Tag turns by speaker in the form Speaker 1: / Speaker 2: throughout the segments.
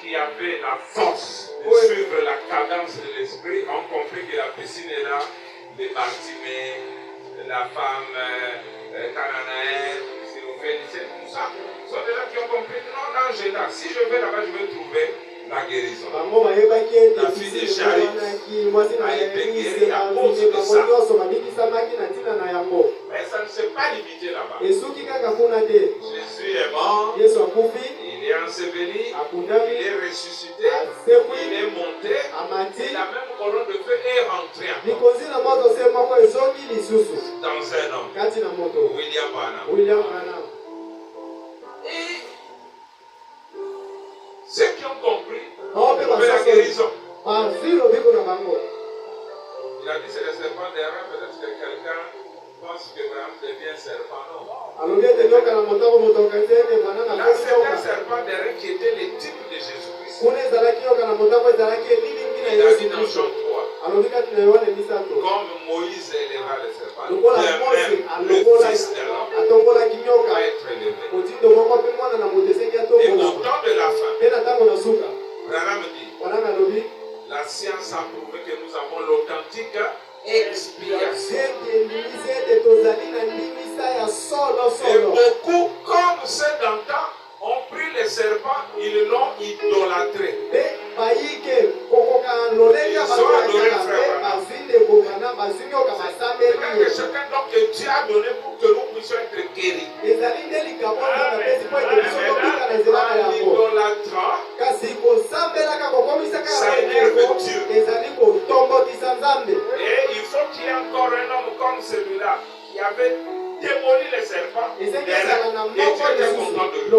Speaker 1: qui avaient la force de suivre la cadence de l'esprit ont compris que la piscine est là, les Bartimée, la femme cananéenne, Syrophénicienne, tout ça. Ce sont des gens qui ont compris, non, non, j'ai là. Si je vais là-bas, je vais trouver la guérison. La fille de Charit a été guérie à cause de ça. Mais ça ne s'est pas limité là-bas. Jésus est mort, il est enseveli, il est ressuscité, il est monté, et la même colonne de feu est rentrée encore dans un homme, William Branham. Et ceux qui ont compris trouvé la guérison. Il a dit c'est le serpent des reins, peut-être que quelqu'un pense que Branham devient serpent. Non. Là, c'est un serpent des reins qui était le type de Jésus-Christ. Il a dit dans Jean 3, comme Moïse éleva le serpent, de même le Fils de l'homme va être élevé. Et au temps de la fin, Branham dit, la science a prouvé que nous avons l'authentique expiation. Et beaucoup, comme ceux d'antan, ont pris les serpents, ils l'ont idolâtré. Ils ont adoré le frère. C'est que chacun donc que Dieu a donné pour que nous puissions être guéris. En idolâtrant, ça énerve Dieu. Et il faut qu'il y ait encore un homme comme celui-là qui avait démoli les serpents et Dieu était content de lui.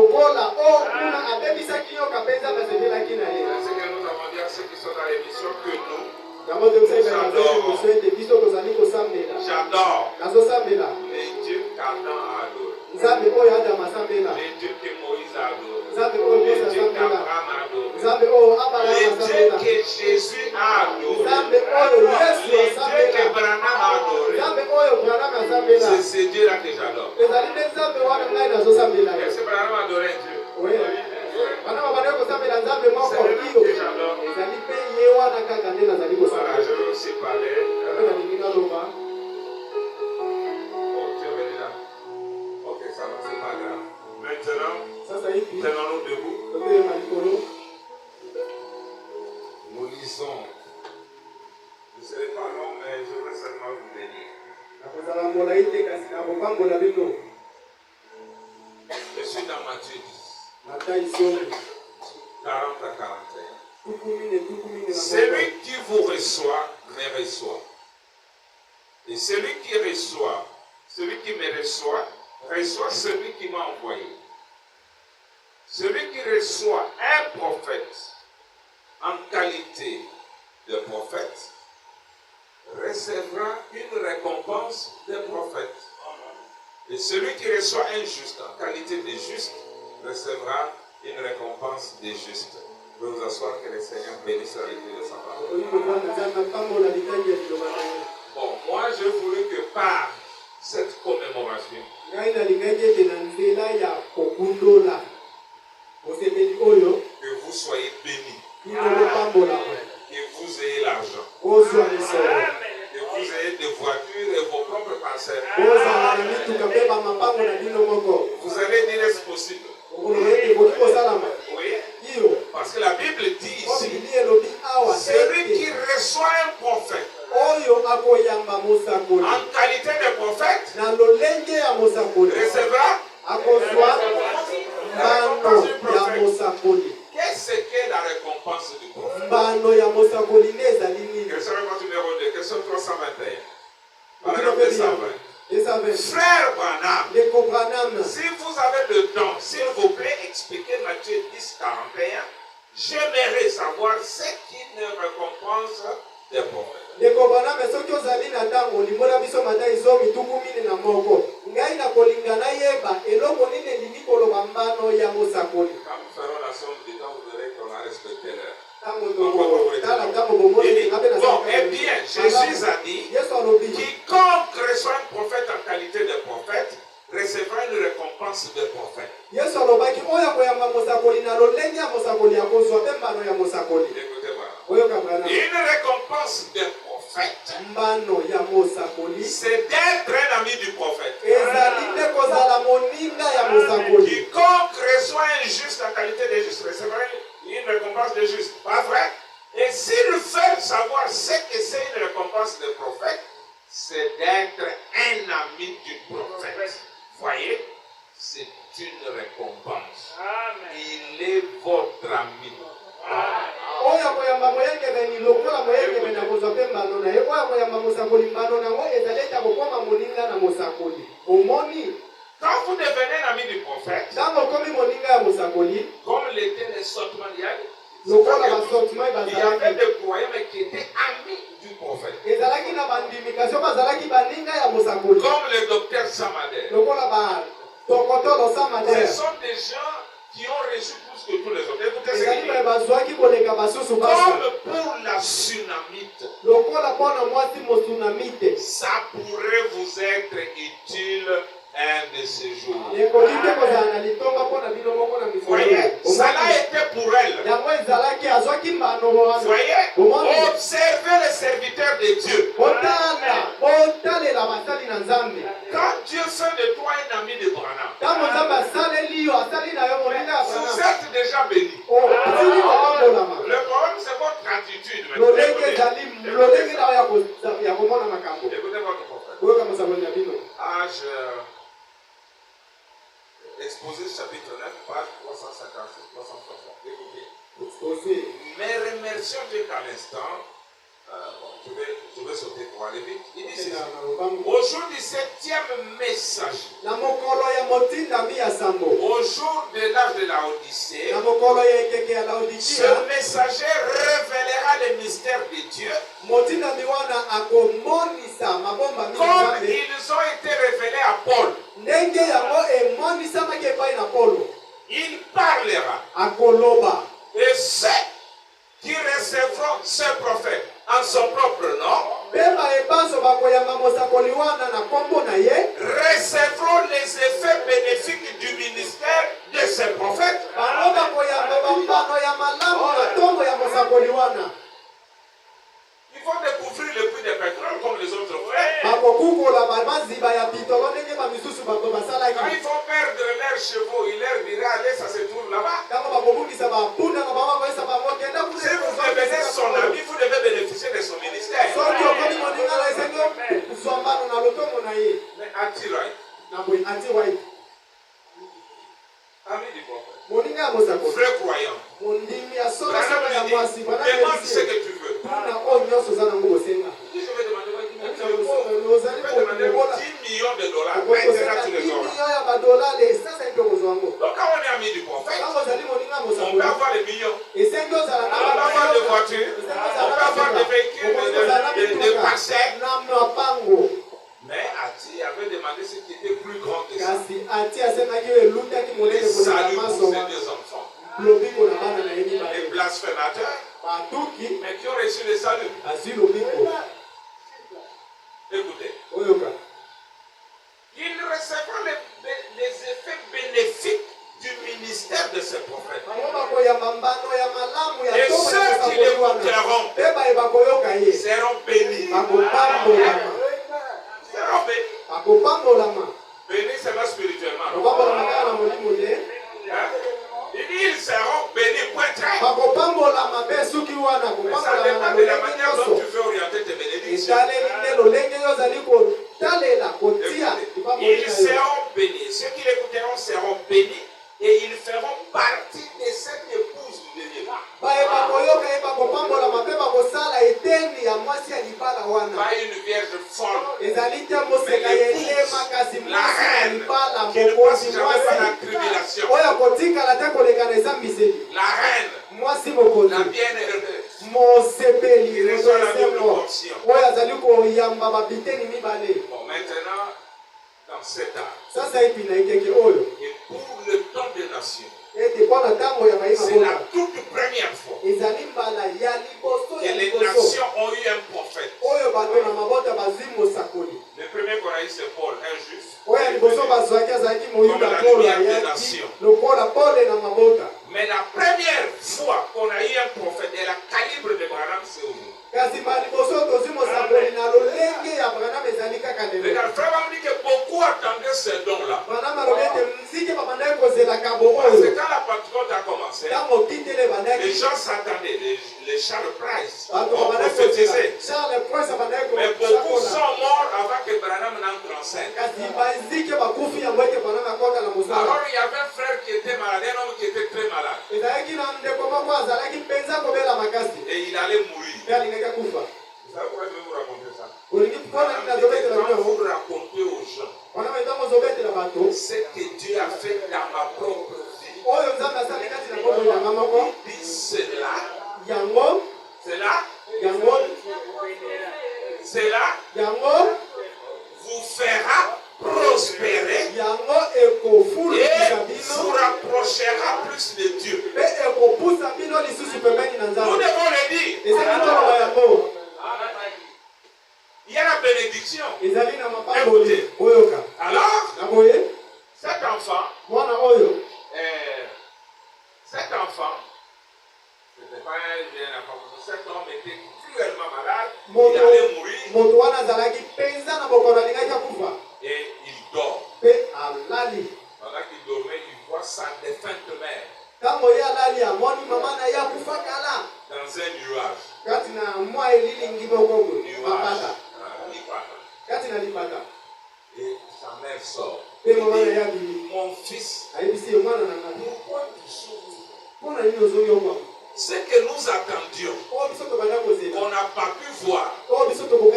Speaker 1: C'est ce que nous avons dit à ceux qui sont dans l'émission que nous j'adore les dieux qu'Adam a adorés, les dieux que Moïse a adorés, les dieux qu'Abraham a adorés, les dieux que Jésus a adorés, les dieux que Branham a adorés. C'est ces dieux-là que j'adore. Est-ce que Branham a adoré Dieu? Oui. Voilà, je vais aussi parler. Ok, ça va, c'est pas grave. Maintenant, tenons-nous debout. Nous lisons. Je ne serai pas long, mais je veux seulement vous bénir. Je suis dans Matthieu 10. 40 à 41. Celui qui vous reçoit, me reçoit. Et celui qui reçoit, celui qui me reçoit, reçoit celui qui m'a envoyé. Celui qui reçoit un prophète en qualité de prophète recevra une récompense de prophète. Et celui qui reçoit un juste en qualité de juste recevra une récompense des justes. Je vais vous asseoir, que le Seigneur bénisse la lecture de sa parole. Bon, moi je voulais que par cette commémoration, que vous soyez bénis, que vous ayez l'argent, que vous ayez des voitures et vos propres parcelles. Vous allez dire est-ce possible? Oui, parce que la Bible dit ici, celui qui reçoit un prophète en qualité de prophète recevra qu'est-ce qu'est la récompense du prophète? Question numéro 2, question 321. Paragraphe 220. Frère Branham, si vous avez le temps, s'il vous plaît, expliquez Matthieu 10, 41. J'aimerais savoir ce qui ne récompense des prophètes. Quand nous ferons la somme du temps, vous verrez qu'on a respecté l'heure. Bon, eh bien, Jésus a dit, quiconque reçoit un prophète en qualité de prophète recevra une récompense de prophète. Une récompense des prophètes, c'est d'être un ami du prophète. Quiconque reçoit un juste en qualité de juste recevra une récompense de juste. Pas vrai? Et s'il fait savoir ce que c'est une récompense de prophète, c'est d'être un ami du prophète. Voyez? C'est une récompense. Amen. Il est votre ami. Quand vous devenez un ami du prophète, comme l'était les Sotman, il y avait des croyants qui étaient amis du prophète. Comme le docteur Samadé. Ce sont des gens qui ont reçu plus que tous les autres. Écoutez ce qu'il dit. Comme pour la tsunamite, ça pourrait vous être utile un de ces jours. Voyez, cela était pour elle. Voyez, observez les serviteurs de Dieu. Quand Dieu fait de toi un ami de Branham, vous êtes déjà béni. Le problème, c'est votre attitude. Écoutez votre prophète. Exposé chapitre 9, page 356-360. Mais remercions Dieu qu'à l'instant, je vais sauter pour aller vite. Il dit ceci. Au jour du 7e message, au jour de l'âge de la Odyssée, ce messager révélera les mystères de Dieu comme ils ont été révélés à Paul. Il parlera. Et ceux qui recevront ce prophète en son propre nom recevront les effets bénéfiques du ministère de ce prophète. Il faut découvrir le puits de pétrole comme les autres frères. Quand ils font perdre leurs chevaux, il leur dira allez, ça se trouve là-bas. Si vous devenez son ami, vous devez bénéficier de son ministère. Mais attire-toi. Ami du prophète. Frère croyant. Demande ce que tu veux. Je vais demander 10 millions de dollars. Maintenant, tu les auras. Donc, quand on est ami du prophète, on peut avoir les millions. On peut avoir des voitures. On peut avoir des véhicules, des parcelles. Mais Ati avait demandé ce qui était plus grand que ça. Les saluts pour ses deux enfants. Les blasphémateurs, mais qui ont reçu le salut. Écoutez. Ils recevront les effets bénéfiques du ministère de ce prophète. Et ceux qui l'écouteront seront bénis. Seront bénis. Bénis seulement spirituellement. Ils seront bénis, point très. Mais ça dépend de la manière dont tu veux orienter tes bénédictions. Ils seront bénis. Ceux qui l'écouteront seront bénis et ils feront partie de cette épouse du dernier. Pas une vierge folle, mais l'épouse, la reine qui ne passe jamais par la tribulation. La reine, la bien-heureuse, qui reçoit la double portion. Bon, maintenant, dans cet âge, et pour le temps des nations, c'est la toute première fois que les nations ont eu un prophète. Le premier qu'on a eu, c'est Paul, un juif. Comme la lumière des nations. Mais la première fois prophète et le calibre de Branham, c'est où?
Speaker 2: Kasi maliboso tozimo sabeli na lolenge ya Branham ezali kaka lelo.
Speaker 1: Regarde, frère Branham dit que beaucoup attendaient ce don-là.
Speaker 2: Branham alobete mziki babanda kozela kabo
Speaker 1: Parce que
Speaker 2: oyo.
Speaker 1: quand la Pentecôte a commencé,
Speaker 2: Tango kitele bandaki.
Speaker 1: les gens s'attendaient, les Charles Price
Speaker 2: Bato
Speaker 1: ont
Speaker 2: babanda
Speaker 1: prophétisé.
Speaker 2: Charles Price abanda ko.
Speaker 1: Mais beaucoup sont morts avant que Branham n'entre en scène.
Speaker 2: Kasi baziki bakufi yango ete Branham akota na mosala.
Speaker 1: Alors il y avait un frère qui était malade, un homme qui était très malade.
Speaker 2: Ezalaki na ndeko moko azalaki penza kobela makasi.
Speaker 1: Et il allait mourir.
Speaker 2: Pe alingaki kufa.
Speaker 1: Vous savez pourquoi je vais vous raconter ça?
Speaker 2: Quand
Speaker 1: vous racontez aux gens ce que Dieu a fait dans ma propre vie, il dit cela vous fera prospérer et vous rapprochera plus de Dieu. Nous devons le dire. Il y a la bénédiction. Écoutez. Alors, cet enfant, c'était pas un jeune enfant, cet homme était cruellement malade, il allait mourir et il dort. Pendant qu'il dormait, il voit sa défunte mère dans un nuage. Et sa mère sort. Il dit, mon fils, pourquoi tu souffres? Ce que nous attendions, on n'a pas pu voir,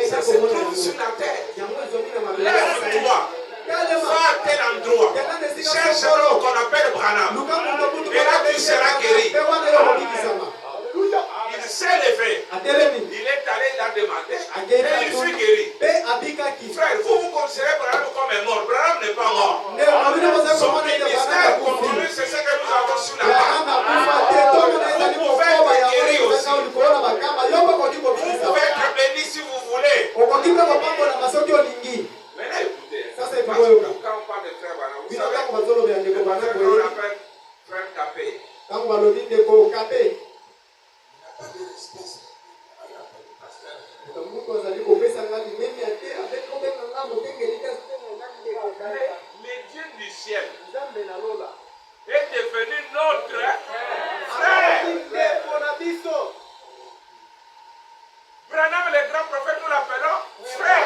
Speaker 1: ça se trouve sur la terre. Lève-toi, va à tel endroit, cherche un homme qu'on appelle Branham, et là tu seras guéri. Il s'est levé, il est allé, il a demandé, et il fut guéri. Frère, vous considérez Branham comme un mort. Branham n'est pas mort. Son ministère continue, c'est ce que nous avons sur la barre. Vous pouvez être guéri aussi. Vous pouvez être béni si vous voulez. Maintenant écoutez, parce que quand on parle de frère Branham, vous savez, le frère qu'on appelle frère Capé. Il n'a pas de respect. Mais Dieu du ciel est devenu notre frère. Branham, le grand prophète, nous l'appelons frère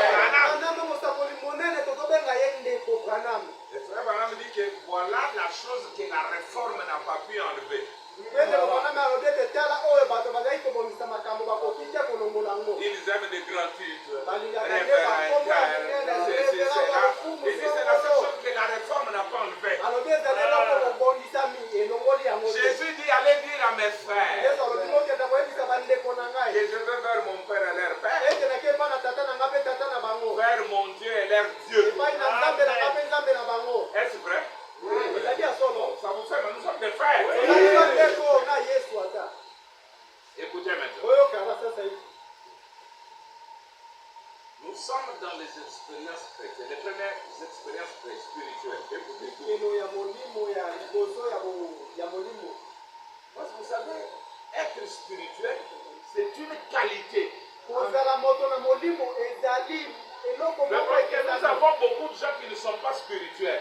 Speaker 1: Branham. Le frère Branham dit que voilà la chose que la réforme n'a pas pu enlever. Ils aiment des grands titres. C'est la seule chose que la réforme n'a pas enlevé. Jésus dit, allez dire à mes frères que je vais vers mon Père et leur Père, vers mon Dieu et leur Dieu. Est-ce vrai? Ça vous fait, mais nous sommes des frères. Écoutez maintenant. Nous sommes dans les expériences chrétiennes, les premières expériences spirituelles. Écoutez. Parce que vous savez, être spirituel, c'est une qualité. Le problème est que nous avons beaucoup de gens qui ne sont pas spirituels.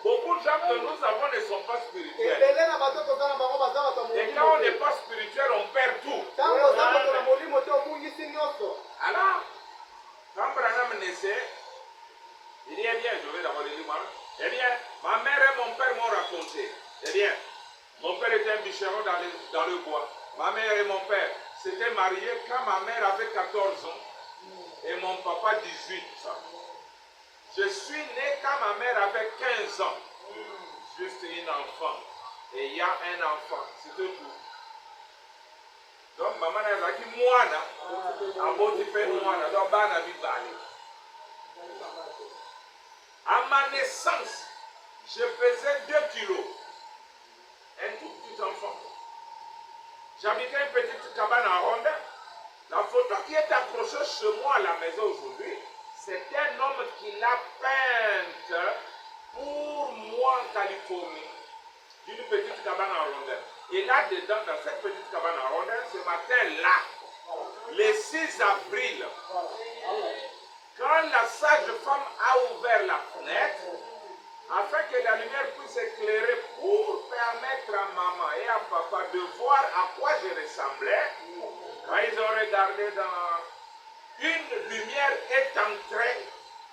Speaker 1: Beaucoup de gens que nous avons ne sont pas spirituels. Et quand on n'est pas spirituel, on perd tout. Alors, quand Branham naissait, il dit, eh bien, je vais d'abord le dire moi. Eh bien, ma mère et mon père m'ont raconté. Eh bien, mon père était un bûcheron dans le bois. Ma mère et mon père s'étaient mariés quand ma mère avait 14 ans et mon papa 18 ans. Je suis né quand ma mère avait 15 ans. Juste une enfant. Et il y a un enfant. C'était tout. Donc, maman a dit, moi, à ma naissance, je pesais 2 kilos. Un tout petit enfant. J'habitais une petite cabane en ronde. La photo qui est accrochée chez moi à la maison aujourd'hui, c'est un homme qui l'a peinte pour moi en Californie. d'une petite cabane en rondelle. Et là-dedans, dans cette petite cabane en rondelle, ce matin-là, le 6 avril, quand la sage-femme a ouvert la fenêtre, afin que la lumière puisse éclairer pour permettre à maman et à papa de voir à quoi je ressemblais, quand ils ont regardé dans une lumière est entrée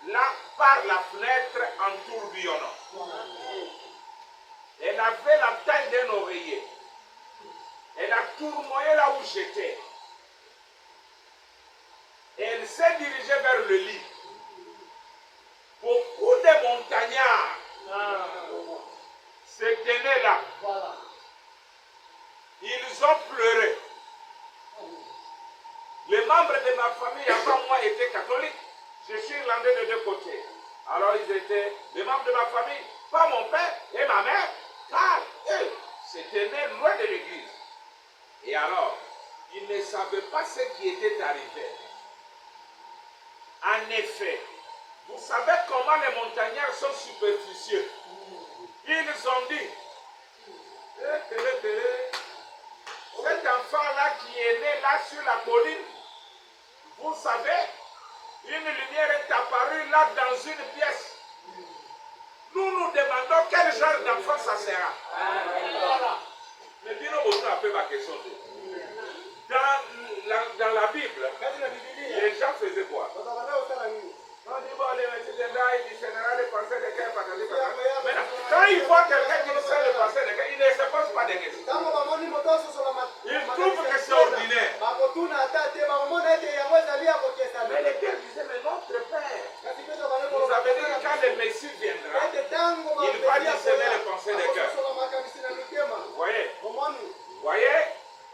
Speaker 1: là par la fenêtre en tourbillonnant. Elle avait la taille d'un oreiller. Elle a tournoyé là où j'étais. Elle s'est dirigée vers le lit. Beaucoup de montagnards se tenaient là. Ils ont pleuré. Les membres de ma famille avant moi étaient catholiques. Je suis irlandais de deux côtés. Alors ils étaient les membres de ma famille, pas mon père et ma mère, car eux se tenaient loin de l'église. Et alors, ils ne savaient pas ce qui était arrivé. En effet, vous savez comment les montagnards sont superstitieux. Ils ont dit, cet enfant-là qui est né là sur la colline, vous savez, une lumière est apparue là dans une pièce. Nous nous demandons quel genre d'enfant ça sera. Mais dis-nous un peu ma question. Dans la Bible, les gens faisaient quoi? Quand ils voient quelqu'un qui sait le passé de quelqu'un, ils ne se posent pas de questions. Ils trouvent que c'est ordinaire. Mais les pères disaient, mais notre Père, vous avez dit que quand le Messie viendra, il va discerner les pensées des cœurs. Vous voyez,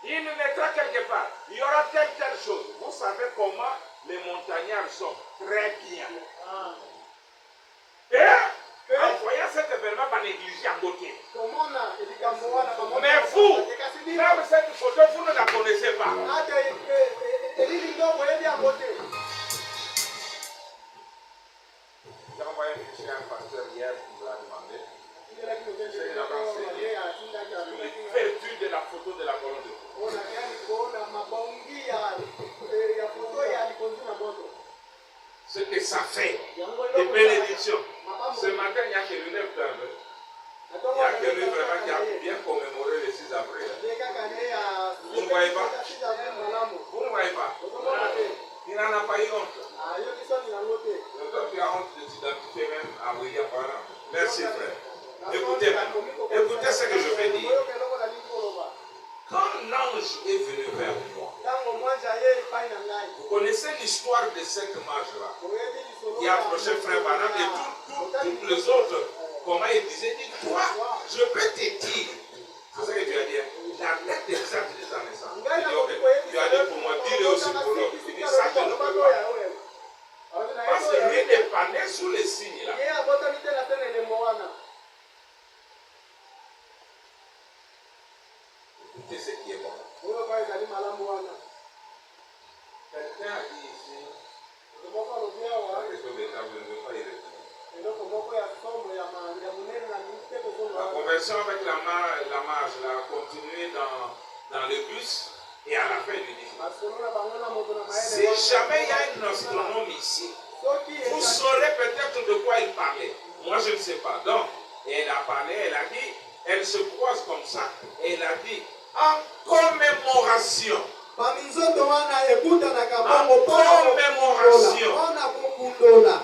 Speaker 1: il naîtra quelque part. Il y aura telle chose. Vous savez comment les montagnards sont très bien. Et en voyant cet événement, pas négliger en beauté. Mais vous, même cette photo, vous ne la connaissez pas. J'ai envoyé un fichier à un pasteur hier qui me l'a demandé. Il a renseigné l'ouverture de la photo de la colonne de feu. Ce que ça fait de bénédiction. Ce matin, il n'y a que lui, il y a que lui vraiment qui a bien commémoré le 6 avril. Vous ne voyez pas? Vous ne voyez pas? Il n'en a pas eu honte. Donc tu as honte de t'identifier même à William Branham. Merci frère. Écoutez ce que je vais dire. Quand l'ange est venu vers moi, vous connaissez l'histoire de cette mage-là qui a approché frère Branham et tous les autres, comment il disait, dis-toi, je peux te dire. C'est ce que tu as dit, la date exacte de sa naissance. Il dit, ok, tu as dit pour moi, dis-le aussi pour l'autre. Il dit, ça je ne peux pas. Parce que lui n'est pas né sous les signes là. Écoutez ce qui est bon. Quelqu'un a dit ici, la conversion avec la marge a continué dans le bus et à la fin du dit, si jamais il y a une astronome ici, vous saurez peut-être de quoi il parlait. Moi je ne sais pas. Donc, elle a parlé, elle a dit, elle se croise comme ça, et elle a dit, en commémoration. En commémoration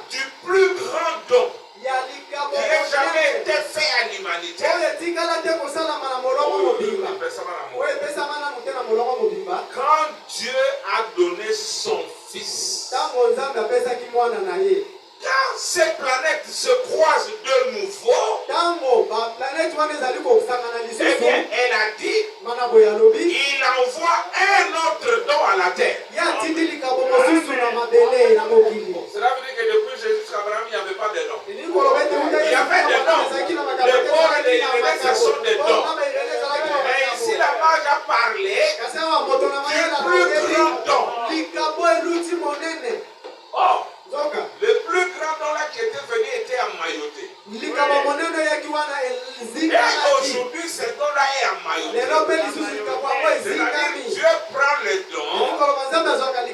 Speaker 1: du plus grand don qui ait jamais été fait à l'humanité. Quand Dieu a donné son Fils, quand ces planètes se croisent de nouveau, eh bien, elle a dit, il envoie un autre don à la terre. Cela veut dire que depuis Jésus jusqu'à Abraham, il n'y avait pas de dons. Il y avait des dons. Les corps et les Irénées, ce sont des dons. Mais ici, la mage a parlé du plus grand don. Oh, le plus grand don là qui était venu était emmailloté. Et aujourd'hui, C'est-à-dire Dieu prend le don,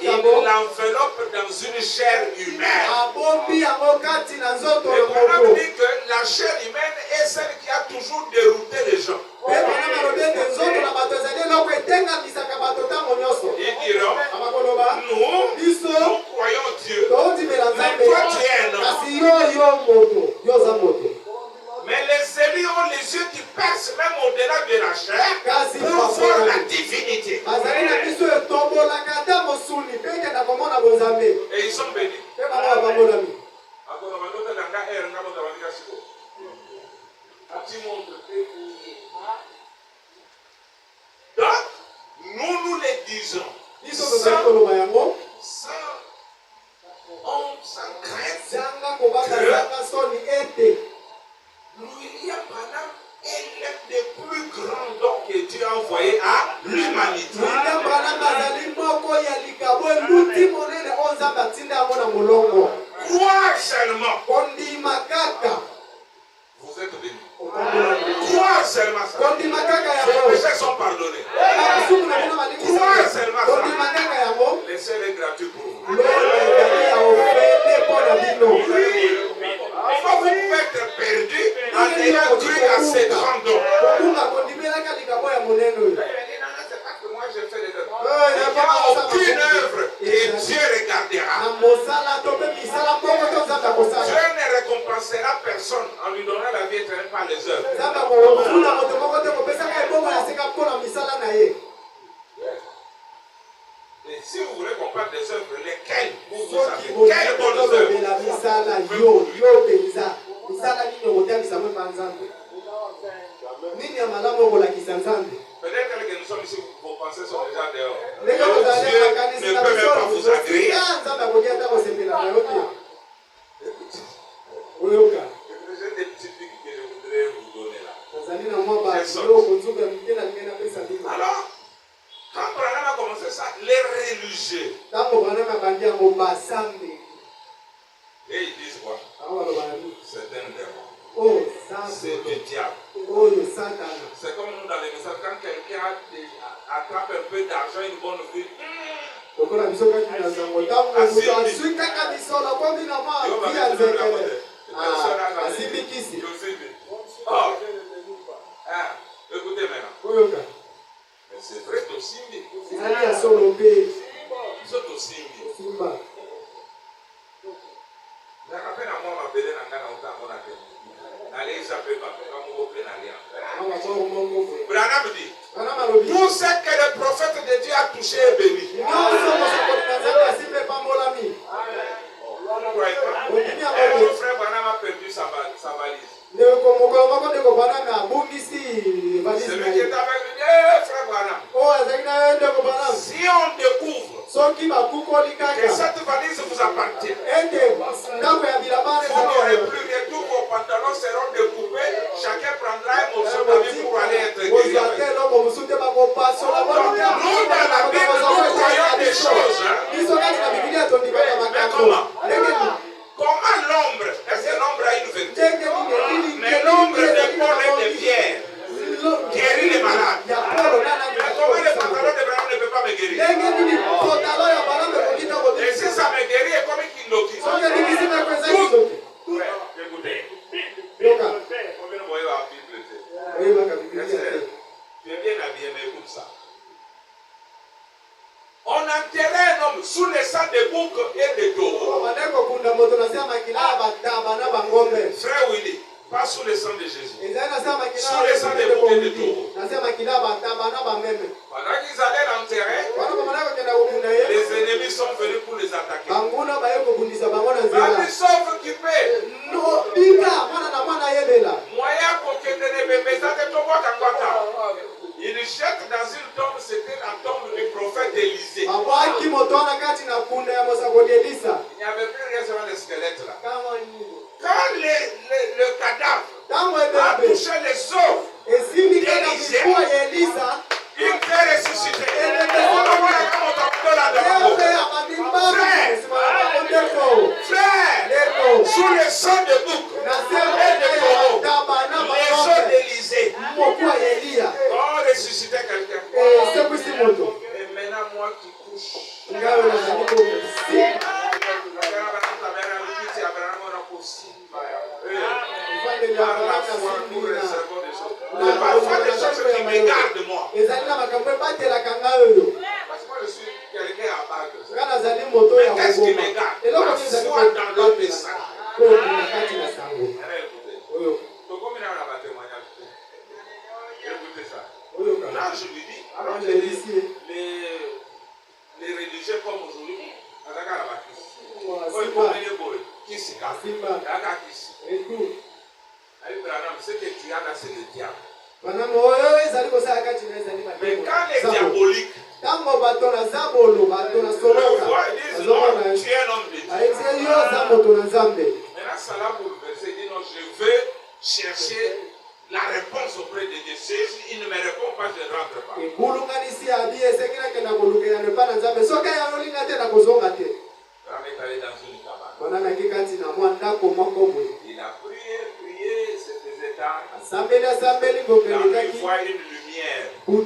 Speaker 1: il l'enveloppe dans une chair humaine. Et Branham dit que la chair humaine est celle qui a toujours dérouté les gens. Ils diront, nous croyons Dieu, mais toi tu es un homme. Mais les élus ont les yeux qui percent même au-delà de la chair pour voir la divinité. Et ils sont bénis. Donc, nous les disons sans honte, sans crainte, que William Branham est l'un des plus grands dons que Dieu a envoyé à l'humanité. Croire seulement. Vous êtes bénis. Croire seulement ça. Vos péchés sont pardonnés. Croire seulement ça. Laissez les gratuits pour vous. Pourquoi vous pouvez être perdu en ayant cru à ces grands dons? Moi j'ai fait des œuvres. Il n'y a aucune œuvre que Dieu regardera. Dieu ne récompensera personne en lui donnant la vie éternelle par les œuvres. Et si vous voulez qu'on parle des œuvres, lesquelles vous avez? Quelles bonnes œuvres? Peut-être que nous sommes ici, vos pensées sont déjà dehors. Dieu ne peut même pas vous agréer. J'ai des petites piques que je voudrais vous donner là. Alors, quand Branham a commencé ça, les religieux, et ils disent quoi? C'est un démon. C'est du diable. C'est comme nous dans les messages, quand quelqu'un attrape un peu d'argent, une bonne vie. Écoutez maintenant. Mais c'est vrai aussi. C'est aussi. Je rappelle à moi ma belle allez j'appelle papa quand vous reprenez Branham dit tout ce que le prophète de Dieu a touché est béni. Mon frère Branham a perdu sa valise. Celui qui est avec lui, frère Branham. Si on découvre que cette valise vous appartient, vous n'aurez plus rien, tous vos pantalons seront découpés, chacun prendra un morceau de vie pour aller être guéri. Nous, dans la Bible, nous croyons des choses. Mais comment? Comment l'ombre? Est-ce que l'ombre a une vertu? Mais l'ombre de Paul et de Pierre guérit les malades. Mais comment les pantalons de Branham ne peuvent pas me guérir? Et si ça me guérit, c'est comme qu'il nous quitte. Écoutez. Combien vous voyez la Bible? Tu es bien habillé, mais écoute ça. On enterrait un homme sous le sang de bouc et de taureau. Frère Willy, pas sous le sang de Jésus. Sous le sang de bouc et de taureau. Pendant qu'ils allaient l'enterrer, les ennemis sont venus pour les attaquer. Sauf qui paie. Moyen pour que ne il jette dans une tombe, c'était la tombe du prophète Élisée. Il n'y avait plus rien sur le squelette là. Quand le cadavre a touché les os d'Élisée, il peut ressusciter. Frère, sous le sang de bouc et de taureau, les os d'Élisée ont m'égare de moi. Parce que moi, je suis quelqu'un à part de ça. Mais qu'est-ce qui m'égare? La foi dans le message. Écoutez ça. Là, je lui dis, les religieux comme aujourd'hui, ce que tu as là, c'est le diable. Mais quand les diaboliques le voient, ils disent non, tu es un homme de Dieu. Maintenant, ça l'a bouleversé. Il dit non, je veux chercher la réponse auprès de Dieu. Si il ne me répond pas, je ne rentre pas. Ram est allé dans une cabane. Il a prié, c'était tard. Dans une fois, une lumière. Il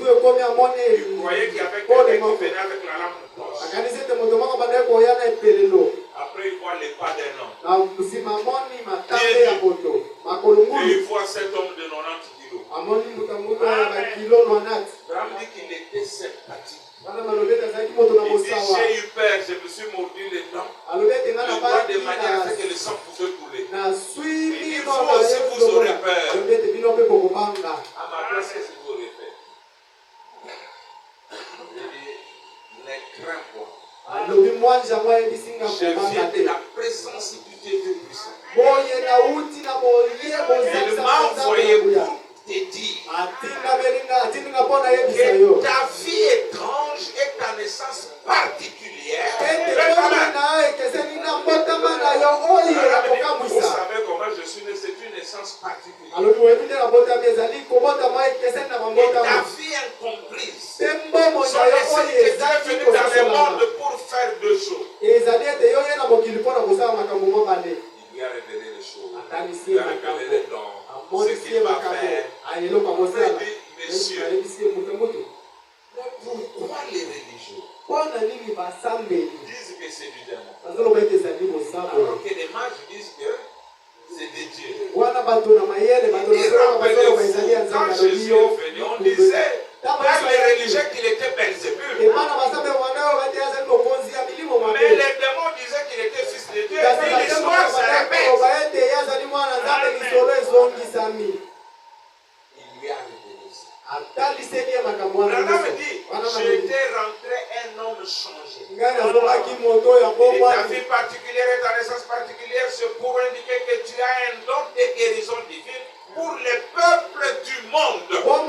Speaker 1: croyait qu'il y avait quelqu'un qui venait avec la lampe torche. Après, il voit les pas d'un homme. Et il voit cet homme de 90 kilos. Ram dit qu'il était sympathique. Il dit, j'ai eu peur, je me suis mordu les dents. Le doigt de manière à ce que le sang pouvait couler. Il dit, vous aussi, vous aurez peur. À ma place, qu'est-ce que vous aurez fait? Il dit, ne crains pas. Je viens de la présence du Dieu puissant. Il m'a envoyé pour te dire que ta vie étrange et ta naissance particulière. Vous savez comment je suis né, c'est une naissance particulière. Et ta vie incomprise. Son essai que Dieu est venu dans le monde pour faire deux choses. Il lui a révélé les choses. Il lui a révélé les dons. Ce qu'il va faire. Il dit, messieurs, mais pourquoi les religieux disent que c'est du démon? Alors que les mages disent que c'est des dieux. Et rappelez-vous, quand Jésus est venu, on disait par les religieux qu'il était Belzébul. Mais les démons disaient qu'il était fils de Dieu. Et l'histoire se répète. Il lui a révélé ça. Branham dit, j'étais rentré un homme changé. Et ta vie particulière et ta naissance particulière, c'est pour indiquer que tu as un don de guérison divine pour les peuples du monde. Branham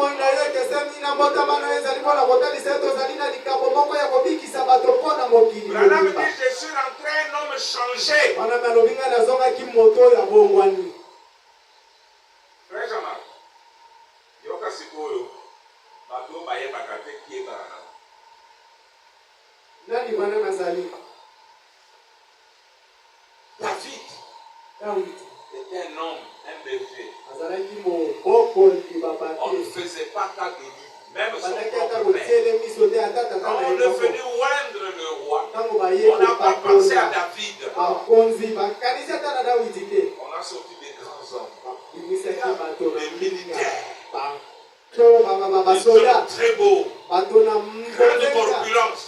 Speaker 1: dit, je suis rentré un homme changé. Frère Jean-Marc, yoka sikoyo, bato baye bakate qui est Branham. David était un homme, un berger. On ne faisait pas cas de lui, même son propre père. Quand on est venu oindre le roi, on n'a pas pensé à David. On a sorti des grands hommes, des militaires. Ils sont très beaux, grande corpulence.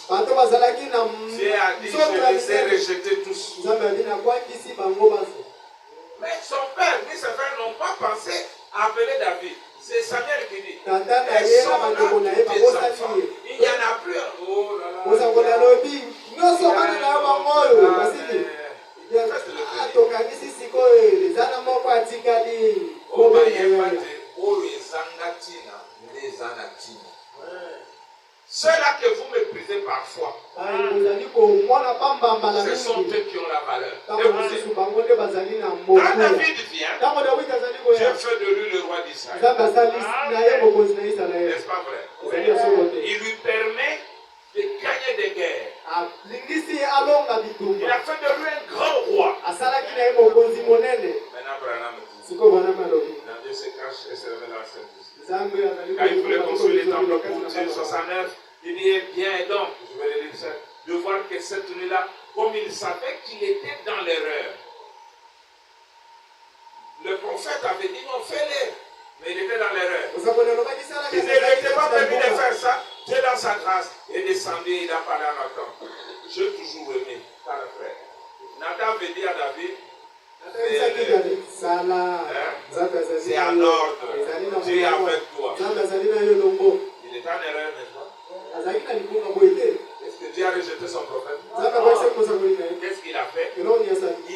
Speaker 1: Dieu a dit, je les ai rejetés tous. Mais son père ni ses frères n'ont pas pensé à appeler David. C'est Samuel qui dit, elles sont là toutes les enfants. Il n'y en a plus. Oh là là. Ceux-là que vous méprisez parfois, ce sont eux qui ont la valeur. Écoutez, quand David vient, Dieu fait de lui le roi d'Israël. N'est-ce pas vrai? Il lui permet de gagner des guerres. Il a fait de lui un grand roi. Maintenant, Branham dit, dans Dieu se cache et se révèle à la Sainte-Esprit. Quand il voulait construire les temples pour Dieu 69, il dit, bien et donc, je vais le dire ça, de voir que cette nuit-là, comme il savait qu'il était dans l'erreur, le prophète avait dit, non, fais-le. Mais il était dans l'erreur. Il ne le sa grâce est descendu, il a parlé en autant. J'ai toujours aimé par le frère. Nathan veut dire à David, c'est en ordre. Dieu est avec toi. Il est en erreur, n'est-ce pas? Est-ce que Dieu a rejeté son prophète? Qu'est-ce qu'il a fait? Il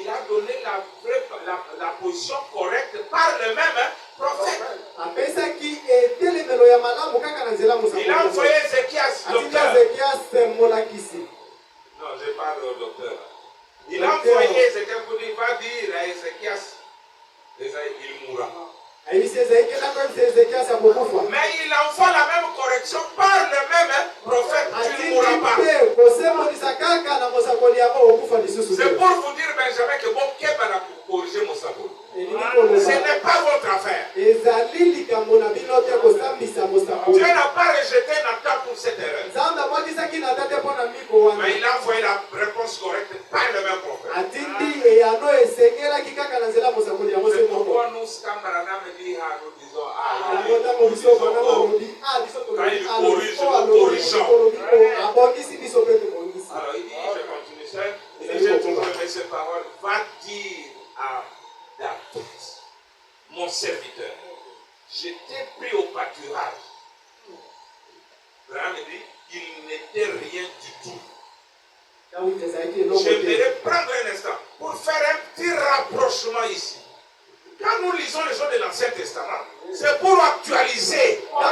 Speaker 1: a donné la position correcte par le même prophète. Il a envoyé Ézéchias, docteur. Non, je parle au docteur. Il a envoyé Ézéchias pour dire, va dire à Ézéchias, il mourra. Mais il envoie la même correction par le même prophète, tu ne mourras pas. C'est pour vous dire, Benjamin, que bon, qui va corriger mon sabot? Ce n'est pas votre affaire. Dieu n'a pas rejeté Nathan pour cette erreur. Mais il a envoyé la réponse correcte par le même prophète. C'est pourquoi nous, quand Branham dit, nous disons, quand il corrige, nous corrigeons. Alors il dit, je continue ça, il dit, j'ai toujours aimé ces paroles, va dire à David, mon serviteur, je t'ai pris au pâturage. Branham dit, il n'était rien du tout. J'aimerais prendre un instant pour faire un petit rapprochement ici. Quand nous lisons les choses de l'Ancien Testament, c'est pour actualiser. Nous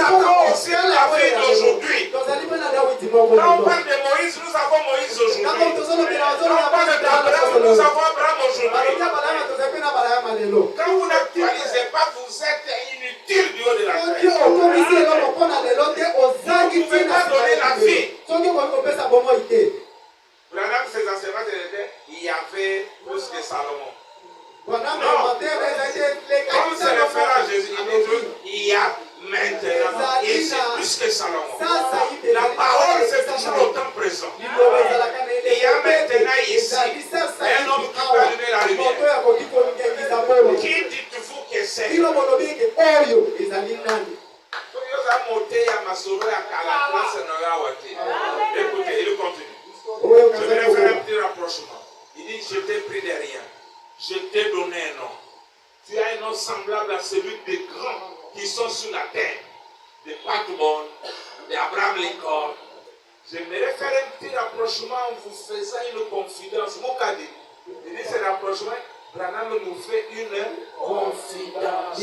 Speaker 1: avons aussi la vie d'aujourd'hui. Quand on parle de Moïse, nous avons Moïse aujourd'hui. Quand on parle d'Abraham, nous avons Abraham aujourd'hui. Quand vous n'actualisez pas, vous êtes inutile du haut de la terre. Vous ne pouvez pas donner la vie. Branham, ses enseignements, il y avait plus que Salomon. Non, comme c'est référent à Jésus, il y a maintenant, et c'est plus que Salomon. La parole, c'est toujours autant présent. Il y a maintenant ici un homme qui peut allumer la lumière. Qui dites-vous que c'est? Écoutez, il continue. Je vais faire un petit rapprochement. Il dit, je t'ai pris de rien. Je t'ai donné un nom. Tu as un nom semblable à celui des grands qui sont sur la terre. De Patmon, d'Abraham Lincoln. J'aimerais faire un petit rapprochement en vous faisant une confidence. Moukadi. Il dit ce rapprochement, Branham nous fait une confidence.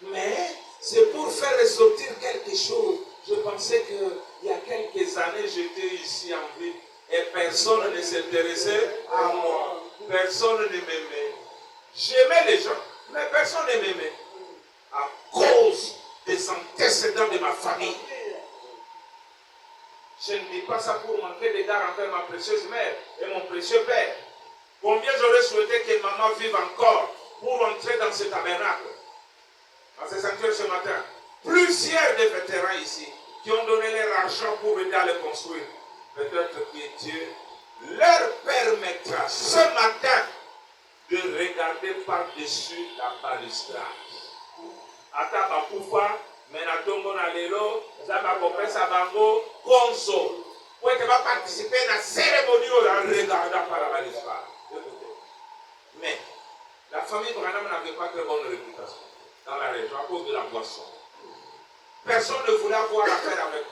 Speaker 1: Mais c'est pour faire ressortir quelque chose. Je pensais qu'il y a quelques années, j'étais ici en ville. Et personne ne s'intéressait à moi. Personne ne m'aimait. J'aimais les gens, mais personne ne m'aimait. À cause des antécédents de ma famille. Je ne dis pas ça pour manquer d'égard envers ma précieuse mère et mon précieux père. Combien j'aurais souhaité que maman vive encore pour entrer dans ce tabernacle. Dans ce sanctuaire ce matin. Plusieurs des vétérans ici qui ont donné leur argent pour aider à le construire. Peut-être que Dieu leur permettra ce matin de regarder par-dessus la balustrade. Ata bakufa, menatongo na lelo, zaba kopesa bango, konso. Pour que va participer à la cérémonie en regardant par la balustrade. Mais la famille Branham n'avait pas très bonne réputation dans la région à cause de la boisson. Personne ne voulait avoir affaire avec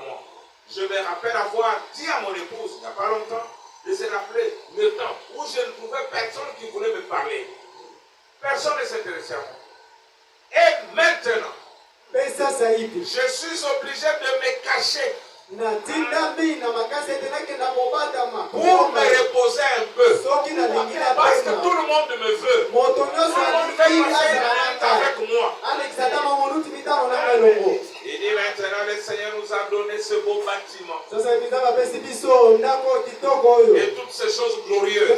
Speaker 1: moi. Je me rappelle avoir dit à mon épouse, il n'y a pas longtemps, de se rappeler le temps où je ne trouvais personne qui voulait me parler. Personne ne s'intéressait à moi. Et maintenant, je suis obligé de me cacher pour me reposer un peu. Parce que tout le monde me veut. Tout le monde veut passer un temps avec moi. Il dit maintenant, le Seigneur nous a donné ce beau bâtiment. Et toutes ces choses glorieuses. Il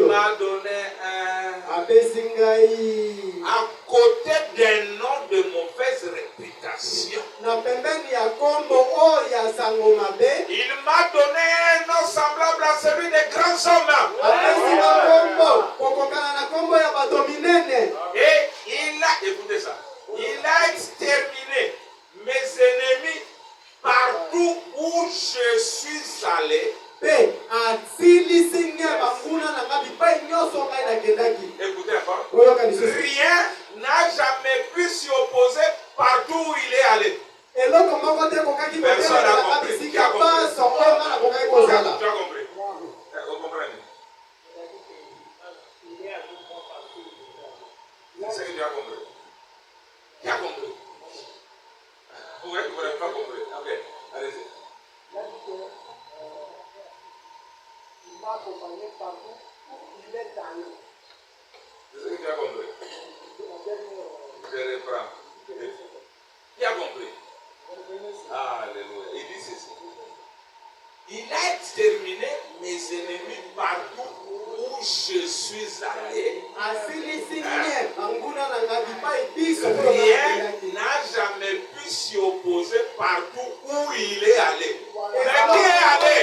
Speaker 1: m'a donné à côté d'un nom de mauvaise réputation. Il m'a donné un nom semblable à celui des grands hommes. Et il a, écoutez ça, Il a exterminé mes ennemis partout où je suis allé. Écoutez encore. Rien n'a jamais pu s'y opposer partout où il est allé. Personne n'a compris. Qui a compris? Tu as compris? Vous comprenez? C'est ce que tu as compris. Qui a compris? Vous n'avez pas compris. Ok, allez-y.
Speaker 3: Il m'a accompagné partout où il est allé.
Speaker 1: C'est ce que tu as compris. Je reprends. Qui a compris? Alléluia. Il dit ceci. Il a exterminé mes ennemis partout où je suis allé. Rien n'a jamais pu s'y opposer partout où il est allé. Mais qui est allé?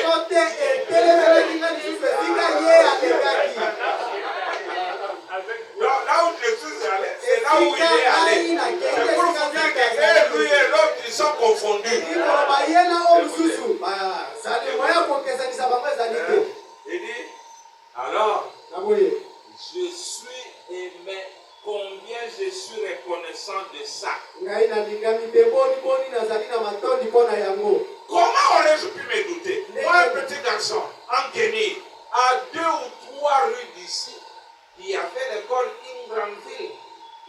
Speaker 1: Là où je suis allé, c'est là où il est allé. C'est pour vous dire que lui et l'autre, ils sont confondus. Il dit, alors, je suis aimé, combien je suis reconnaissant de ça. Comment aurais-je pu me douter? Moi, un petit garçon, en Guinée, à 2 ou 3 rues d'ici, il y avait l'école Ingramville.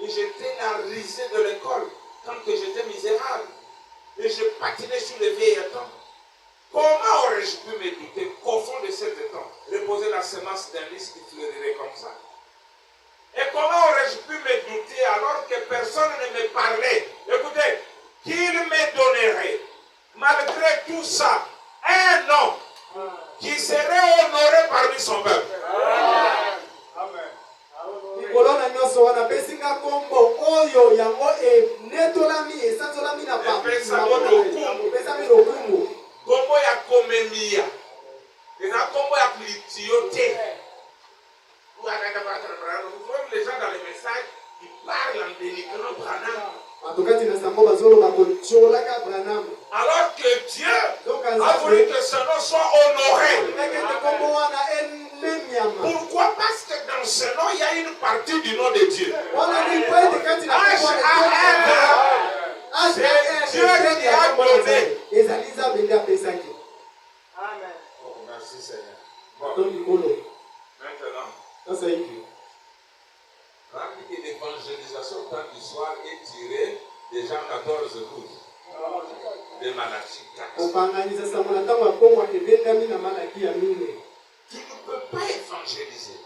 Speaker 1: Et j'étais la risée de l'école quand j'étais misérable. Et je patinais sur les vieilles étangs. Comment aurais-je pu me douter qu'au fond de cet étang reposait la semence d'un lys qui fleurirait comme ça? Et comment aurais-je pu me douter alors que personne ne me parlait? Écoutez, qu'il me donnerait, malgré tout ça, un nom qui serait honoré parmi son peuple. Amen. Kombo ya komemia. Eza kombo ya kulitiote. Vous voyez les gens dans les messages qui parlent en dénigrant Branham. Alors que Dieu a voulu que ce nom soit honoré. Pourquoi? Parce que dans ce nom, il y a une partie du nom de Dieu. C'est Dieu qui a donné. Amen. Oh, merci Seigneur. Bon. Maintenant, rappelez que l'évangélisation au temps du soir est tirée de Jean 14, 12. De Malachie 4. Tu ne peux pas évangéliser,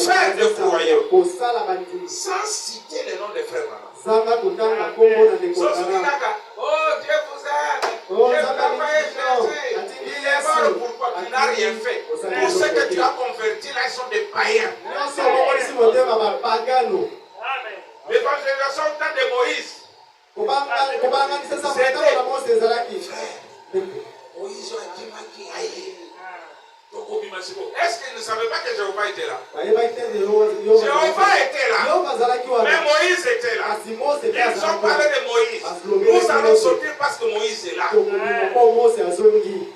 Speaker 1: faire des croyants, sans citer le nom des frères. Oh, Dieu vous aime. Dieu vous a envoyé Jésus. Il est mort pourquoi tu n'as rien fait. Pour ceux que tu as convertis, là, ils sont des païens. L'évangélisation au temps de Moïse. Moïse a dit est-ce qu'il ne savait pas que Jéhovah était là? Jéhovah était là. Mais Moïse était là. Ils ont parlé de Moïse. Nous allons sortir parce que Moïse est là.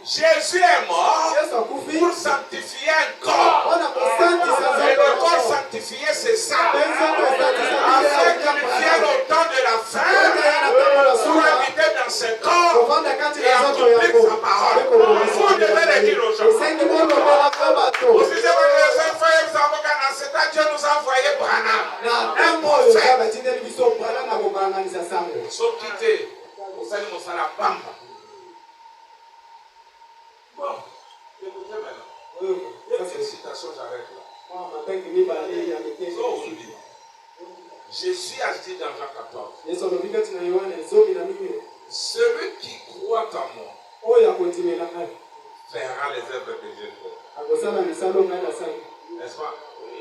Speaker 1: Jésus est mort pour sanctifier un corps. Et le corps sanctifié, c'est ça. Afin qu'il vienne au temps de la fin pour habiter dans ce corps et accomplir sa parole. Vous devez le dire aux gens. Vous disiez que les frères vous avons Dieu nous a envoyé Branham. Un prophète. Sauf quitter. Vous savez, nous sommes la bamba. Bon, écoutez maintenant. Cette citation, j'arrête là. Jésus a dit dans Jean 14. Celui qui croit en moi fera les œuvres que je fais. N'est-ce pas? Oui.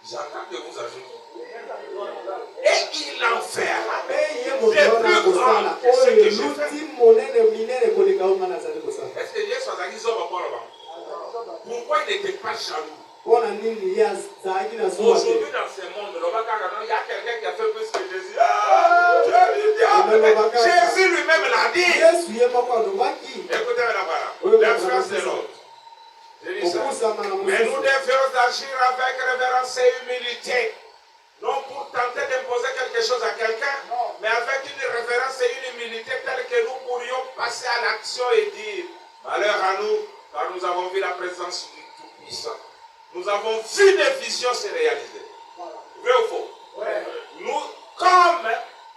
Speaker 1: J'attends que vous ajoutez. Et il en fera des plus grands que ce que je fais. Est-ce que Dieu soit à là-bas? Pourquoi il n'était pas jaloux? Aujourd'hui, dans ce monde, il y a quelqu'un qui a fait plus que Jésus. Ah, tu as dit diable. Jésus lui-même l'a dit. Écoutez la parole. L'influence de l'autre. Je dis ça. Mais nous devons agir avec révérence et humilité. Non pour tenter d'imposer quelque chose à quelqu'un, mais avec une révérence et une humilité telle que nous pourrions passer à l'action et dire malheur à nous, car nous avons vu la présence du Tout-Puissant. Nous avons vu des visions se réaliser. Vrai ou faux? Ouais. Nous, comme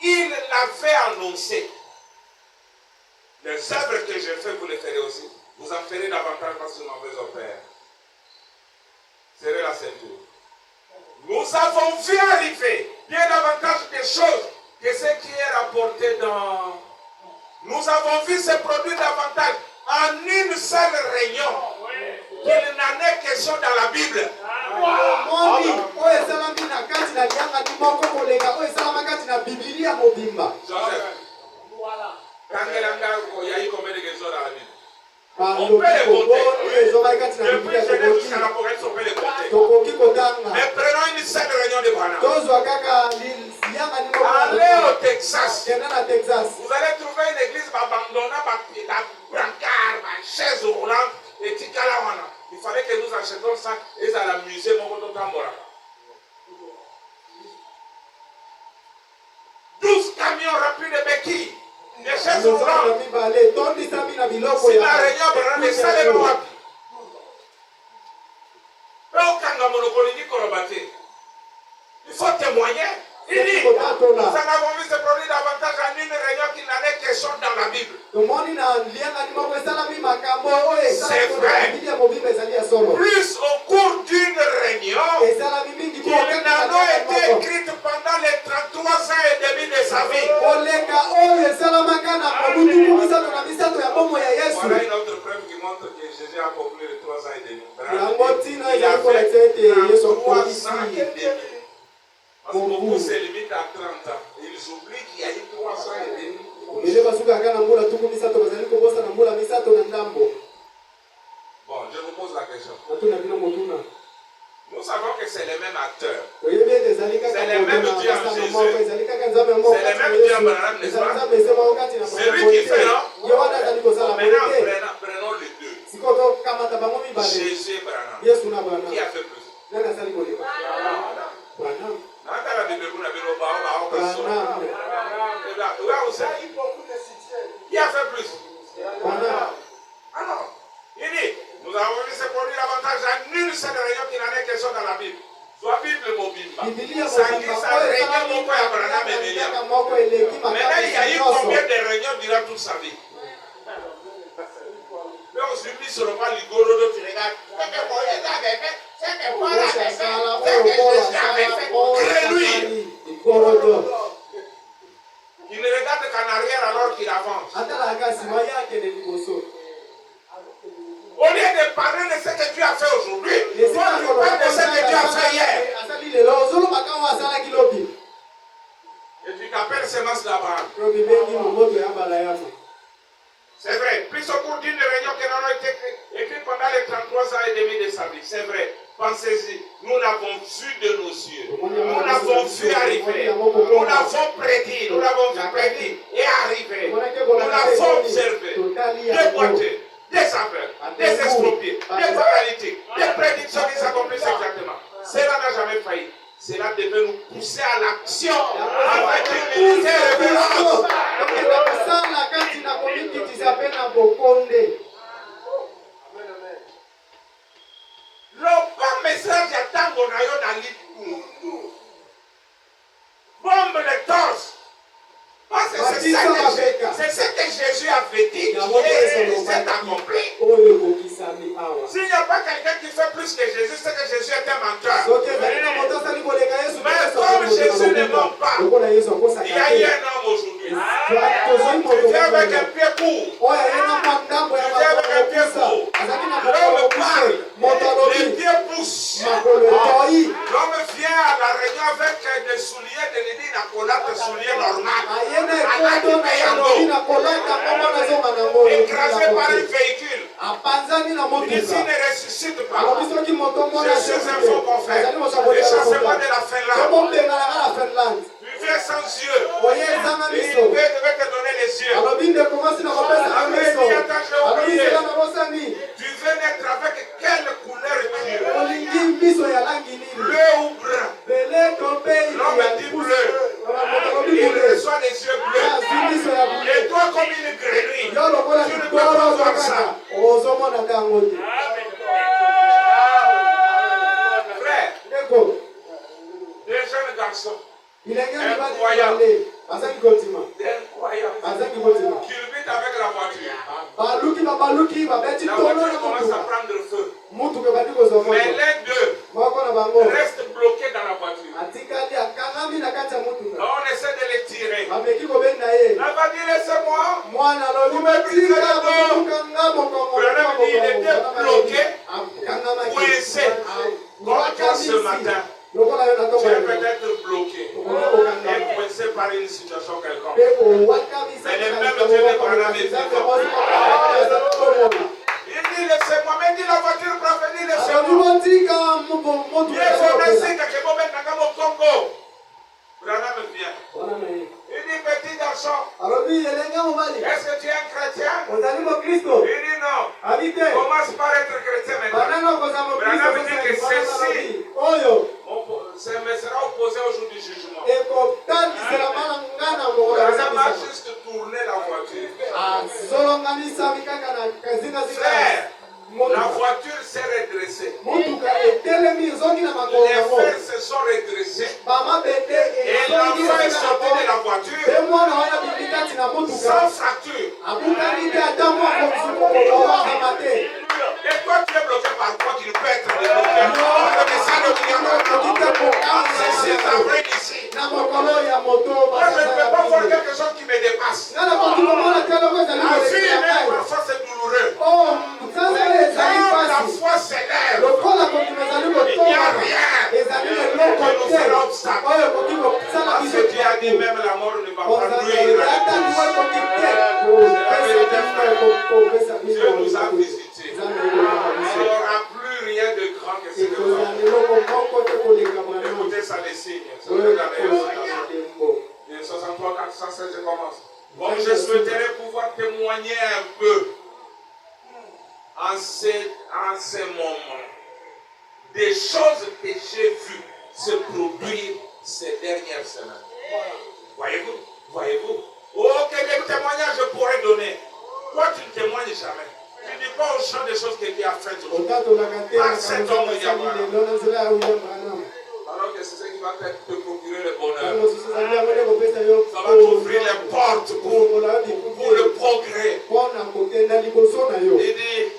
Speaker 1: il l'avait annoncé, les œuvres que je fais, vous les ferez aussi. Vous en ferez davantage parce que nous en faisons Père. Serrez la ceinture. Nous avons vu arriver bien davantage de choses que ce qui est rapporté dans... Nous avons vu se produire davantage en une seule réunion qu'il n'en est question dans la Bible. Joseph, quand il y a eu combien de questions dans la Bible? On peut les compter. Depuis Genèse jusqu'à l'Apocalypse, on peut les compter. Mais prenons une seule réunion de Branham. Allez au Texas. Vous allez trouver une église abandonnée par la brancard, par chaise roulante et Tikalawana. Il fallait que nous achetions ça et ça la musée Mokoto Tambora. 12 camions remplis de béquilles. Des chaises roulantes. Si la réunion Branham est salée au wapi. Il faut témoigner. Il dit, nous en avons vu se produire davantage en une réunion qu'il n'en est question dans la Bible. C'est vrai. Plus au cours d'une réunion qu'il n'en a été écrite pendant les 33 ans et demi de sa vie. Voilà une autre preuve qui montre que Jésus a accompli les 3 ans et demi. Il a fait 33 ans et demi. Parce que beaucoup se limitent à 30 ans. Ils oublient qu'il y a eu 3 ans et demi. Bon, je vous pose la question. Nous savons que c'est les mêmes acteurs. C'est les mêmes dieux en Jésus. C'est les mêmes dieux en Branham, n'est-ce pas? C'est lui qui fait, non? Maintenant, prenons les deux. Jésus et Branham. Qui a fait plus? Qui a fait plus? Alors, il dit, nous avons vu se produire davantage en une seule réunion qui n'en est question dans la Bible. Soit Bible Mobimba. Ça réunion mon père Abraham et Mélia. Maintenant, il y a eu combien de réunions durant toute sa vie? Mais on subit sur le pas l'igoro, tu regardes. Crée-lui. Il ne regarde qu'en arrière alors qu'il avance. Au lieu de parler de ce que Dieu a fait aujourd'hui, il parle de ce que Dieu a fait hier. Et tu t'appelles semence d'Abraham. C'est vrai, plus au cours d'une réunion qui n'en a été écrite pendant les 33 ans et demi de sa vie. C'est vrai, pensez-y, nous l'avons vu de nos yeux. Nous l'avons vu arriver. Nous l'avons prédit. Nous l'avons vu prédit et arriver. Nous l'avons observé. Des boiteux, des aveugles, des estropiés, des paralytiques, des prédictions qui s'accomplissent exactement. Cela n'a jamais failli. Cela devait nous pousser à l'action avec une humilité et révérence. Le bon message attend qu'on aille dans l'île. Bombe le torse. Parce que c'est ce que Jésus avait dit et c'est accompli. S'il n'y a pas quelqu'un qui fait plus que Jésus, c'est que Jésus est un menteur. Mais comme Jésus ne ment pas, il y a eu un homme aujourd'hui. Tu viens avec un pied court. Tu viens avec un pied court. L'homme parle, les pieds poussent. L'homme vient à la réunion avec des souliers de l'idée, des souliers normaux. Écrasé par un véhicule. Il ne ressuscite pas. Je suis un faux prophète. Échassez-moi de la Finlande. Tu viens sans yeux. Il devait te donner les yeux. Tu veux naître avec quelle couleur tu veux? Bleu ou brun? L'homme dit bleu. Il reçoit les yeux bleus. Et toi comme une grenouille, tu ne peux pas voir ça. Frère, des jeunes garçons. Incroyable. Qui luttent avec la voiture. La voiture commence à prendre feu. Mais l'un d'eux reste bloqué dans la voiture. On essaie de les tirer. On va dire laissez-moi. Vous me brisez le dos. Il était bloqué, coincé. Comme ce matin. Tu es peut-être bloqué et coincé par une situation quelconque. Mais le même Dieu de Branham est vivant. Il dit laissez-moi, mais il dit la voiture pour venir, laissez-moi. Il est menacé que je me mette au Congo. Branham vient. Il dit petit garçon, est-ce que tu es un chrétien? Il dit non. Commence par être chrétien maintenant. Branham dit que ceci me sera opposé au jour du jugement. Branham a juste tourné la voiture. Frère, la voiture s'est redressée. Les fers se sont redressés. Et l'enfant est sorti de la voiture sans fracture. Et toi, tu es bloqué par quoi? Tu peux être bloqué. C'est la vraie ici. Moi, je ne peux pas voir quelque chose qui me dépasse. La vie, même parfois, c'est douloureux. Quand la foi s'élève, il n'y a rien qui nous fait l'obstacle. Parce que Dieu a dit même la mort ne va pas nuire. Dieu nous a visités. Il n'y aura plus rien de grand que ce que nous avons. Écoutez ça, les signes. Ça veut dire les 63, 416, je commence. Bon, je souhaiterais pouvoir témoigner un peu en ces moments des choses que j'ai vues se produire ces dernières semaines. Voyez-vous? Oh, quel témoignage je pourrais donner? Toi, tu ne témoignes jamais. Tu ne dis pas aux gens des choses que Dieu a faites aujourd'hui. Par cet homme, il y a alors que c'est ce qui va te procurer le bonheur. Ça va t'ouvrir les portes pour le progrès. Il dit,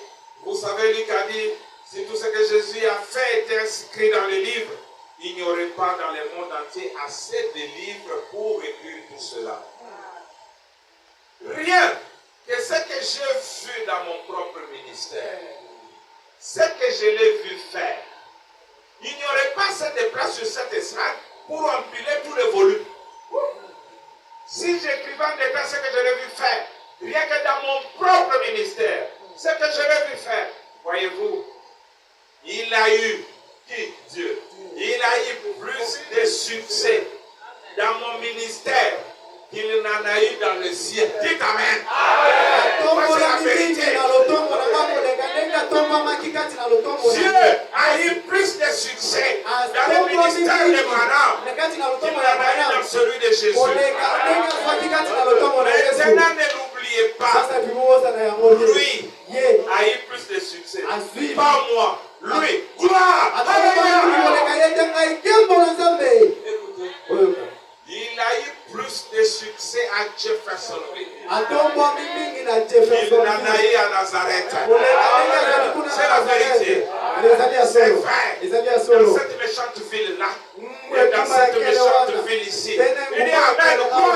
Speaker 1: vous savez, Luc a dit, si tout ce que Jésus a fait était inscrit dans les livres, il n'y aurait pas dans le monde entier assez de livres pour écrire tout cela. Rien que ce que j'ai vu dans mon propre ministère, ce que je l'ai vu faire, il n'y aurait pas assez de place sur cette estrade pour empiler tous les volumes. Si j'écrivais en détail ce que je l'ai vu faire, rien que dans mon propre ministère, ce que je l'ai vu faire, voyez-vous, il a eu, qui? Dieu, il a eu plus de succès dans mon ministère qu'il n'en a eu dans le ciel. Dites Amen. C'est la vérité. Dieu a eu plus de succès dans le ministère de Branham qu'il n'en a eu dans celui de Jésus. Maintenant, ne l'oubliez pas. Lui a eu plus de succès. Pas moi. Lui. Gloire. Écoutez. Il a eu plus de succès à Jeffersonville qu'il n'en a eu à Nazareth. C'est la vérité. C'est vrai. Dans cette méchante ville-là, et dans cette méchante ville ici, il dit Amen, quoi?